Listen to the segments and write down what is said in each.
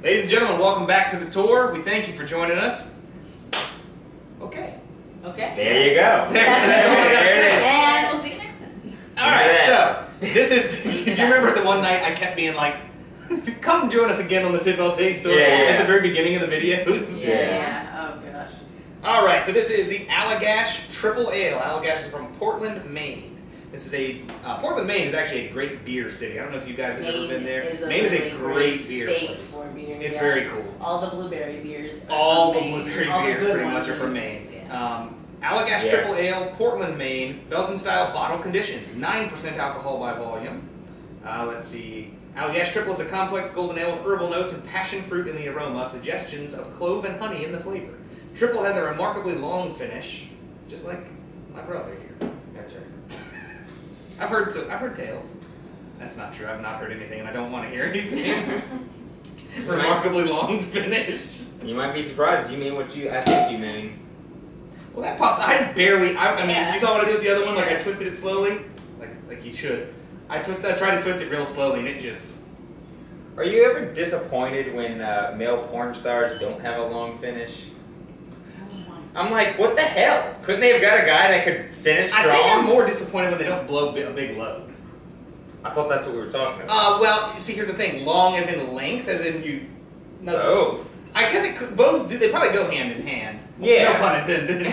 Ladies and gentlemen, welcome back to the tour. We thank you for joining us. Okay. Okay. There you go. That's all I gotta say. And we'll see you next time. Alright, so, this is, do you remember the one night I kept being like, come join us again on the Tripel Ale Taste Tour at the very beginning of the videos? Yeah. Oh gosh. Alright, so this is the Allagash Tripel Ale. Allagash is from Portland, Maine. This is Portland, Maine is actually a great beer city. I don't know if you guys have ever been there. Maine is a great beer place. For beer. It's very cool. All the blueberry beers. All the blueberry beers pretty much are from Maine. Allagash Tripel Ale, Portland, Maine, Belgian style, bottle conditioned, 9% alcohol by volume. Let's see. Allagash Tripel is a complex golden ale with herbal notes and passion fruit in the aroma, suggestions of clove and honey in the flavor. Tripel has a remarkably long finish, just like my brother here. That's right. I've heard tales. That's not true. I've not heard anything, and I don't want to hear anything. Remarkably long finish. You might be surprised if you mean what I think you mean. Well, that popped. I mean, you saw what I did with the other one? Like, I twisted it slowly? Like you should. I tried to twist it real slowly, and it just... Are you ever disappointed when male porn stars don't have a long finish? I'm like, what the hell? Couldn't they have got a guy that could finish strong? I think I'm more disappointed when they don't blow a big load. I thought that's what we were talking about. Well, see, here's the thing. Long as in length, as in you... No, both. I guess it could, both do, they probably go hand in hand. Yeah. No pun intended.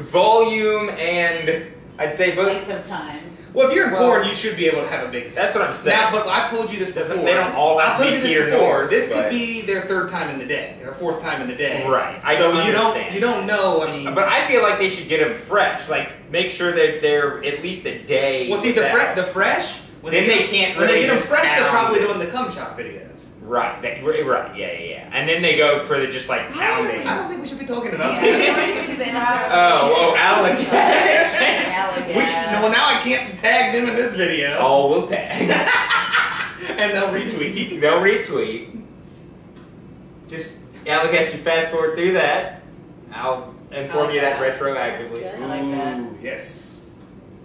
Volume and, I'd say both. Length of time. Well, if you're in porn, you should be able to have a big finish. That's what I'm saying. Now, but I've told you this before. They don't all have to be here north. This could be their third time in the day, or fourth time in the day. Right. So you don't know. I mean, but I feel like they should get them fresh. Like, make sure that they're at least a day. Well, see, the fresh. When then they can't. When really they get them fresh, they're probably this. doing the cum chop videos. Right. Right. Yeah. And then they go for the just like pounding. I don't think we should be talking about this. Allagash. Well, now I can't tag them in this video. Oh, we'll tag. And they'll retweet. They'll retweet. Just Allagash, you fast forward through that. I'll inform you that retroactively. I like that. Ooh, yes.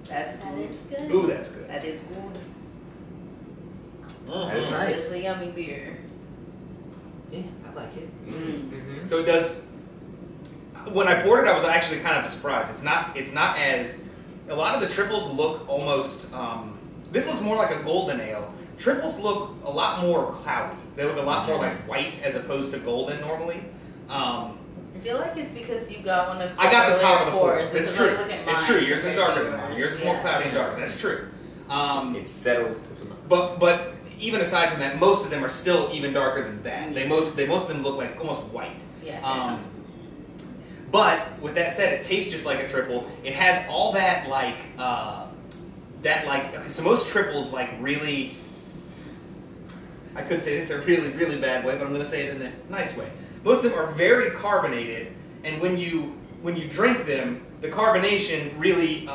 That's good. good. Ooh, that's good. That is good. That is nice. It's a yummy beer. Yeah, I like it. Mm. So it does. When I poured it, I was actually kind of surprised. It's not as. A lot of the triples look almost. This looks more like a golden ale. Triples look a lot more cloudy. They look a lot more like white as opposed to golden normally. I feel like it's because you got one of the I got the top of the pours. It's true. It's true. Yours is darker than mine. Yours is more cloudy and darker. That's true. It settles to the But even aside from that, most of them are still even darker than that. Most of them look like almost white. Yeah. But with that said, it tastes just like a triple. It has all that so most triples really. I could say this in a really, really bad way, but I'm going to say it in a nice way. Most of them are very carbonated, and when you drink them, the carbonation really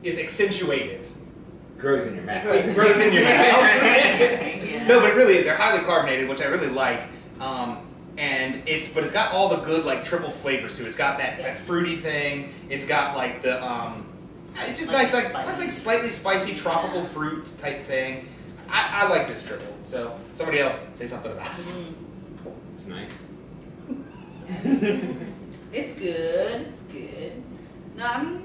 is accentuated. grows in your mouth. It grows in your mouth. No, but it really is. They're highly carbonated, which I really like. And it's got all the good triple flavors to it. It's got that fruity thing. It's got it's just nice, like slightly spicy tropical fruit type thing. I like this triple. So somebody else say something about it. It's nice. It's good. It's good. No,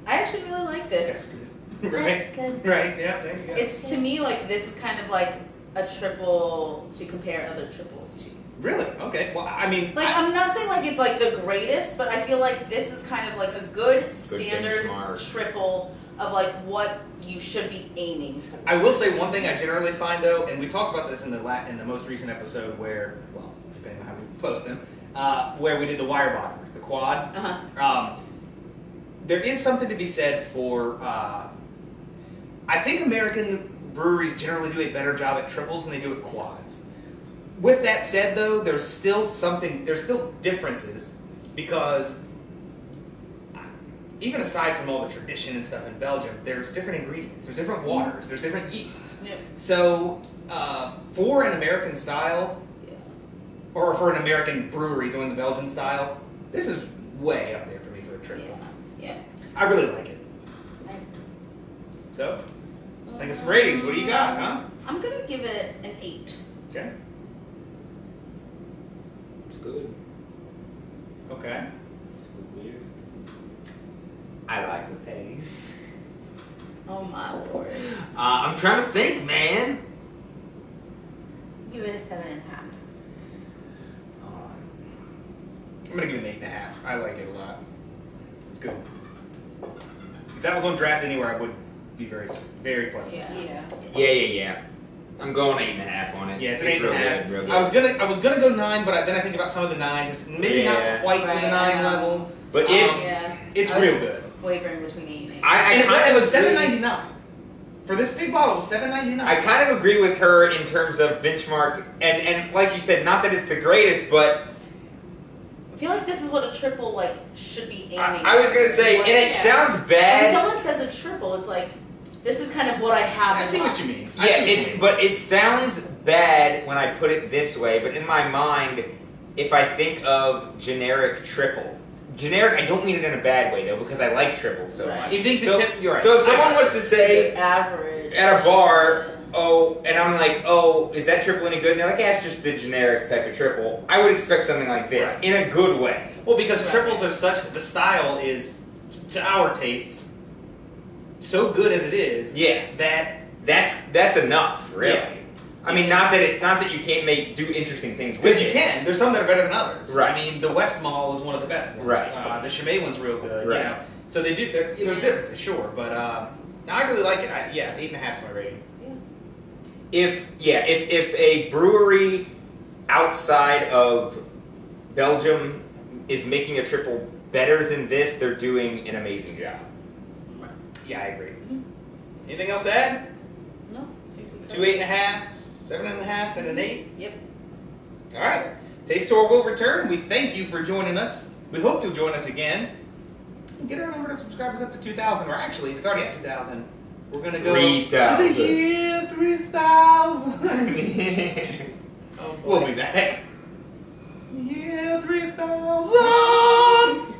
I actually really like this. That's good. Right? That's good. Right, yeah, there you go. It's, to me, this is kind of like a triple to compare other triples to. Really? Okay. Well, I mean... I'm not saying it's the greatest, but I feel like this is kind of a good standard triple of what you should be aiming for. I will say one thing I generally find though, and we talked about this in the most recent episode where, well, depending on how we post them, where we did the wire bottom, the quad. There is something to be said for, I think American breweries generally do a better job at triples than they do at quads. With that said though, there's still differences, because even aside from all the tradition and stuff in Belgium, there's different ingredients, there's different waters, there's different yeasts. Yeah. So for an American style, or for an American brewery doing the Belgian style, this is way up there for me for a triple. Yeah. I really like it. So, think of some ratings. What do you got, huh? I'm gonna give it an 8. Okay. It's good. Okay. It's weird. I like the taste. Oh my lord. I'm trying to think, man. Give it a 7.5. I'm gonna give it an 8.5. I like it a lot. It's good. If that was on draft anywhere, I would be very, very pleasant. Yeah. I'm going 8.5 on it. Yeah, it's an real 8.5. good. I was gonna go 9, but then I think about some of the 9s. It's maybe not quite to the 9 level, but it's real good. Wavering between 8 and 8. It was $7.99 for this big bottle. It was $7.99. I kind of agree with her in terms of benchmark, and like she said, not that it's the greatest, but I feel like this is what a triple like should be aiming. I was gonna say, and it sounds bad. When someone says a triple, it's like this is kind of what I have. I see what you mean. But it sounds bad when I put it this way. But in my mind, if I think of generic triple, I don't mean it in a bad way though, because I like triples so much. You think you're right. So if someone was to say average at a bar, oh, and I'm like, oh, is that triple any good? And they're like, yeah, it's just the generic type of triple. I would expect something like this in a good way. Well, because triples are the style is, to our tastes, so good as it is. Yeah. That's enough, really. Yeah. I mean, not that you can't do interesting things with it. Because you can. There's some that are better than others. Right. I mean, the West Mall is one of the best ones. Right. The Chimay one's real good. Right. You know? So they do. There's differences, sure, but I really like it. 8.5 is my rating. If a brewery outside of Belgium is making a triple better than this, they're doing an amazing job. Yeah, I agree. Anything else to add? No. 2 8.5s, 7.5, and an 8. Yep. All right. Taste Tour will return. We thank you for joining us. We hope you'll join us again. Get our number of subscribers up to 2,000, or actually, if it's already at 2,000, we're gonna go 3,000. to the year 3,000. Oh boy. We'll be back. Yeah, 3,000.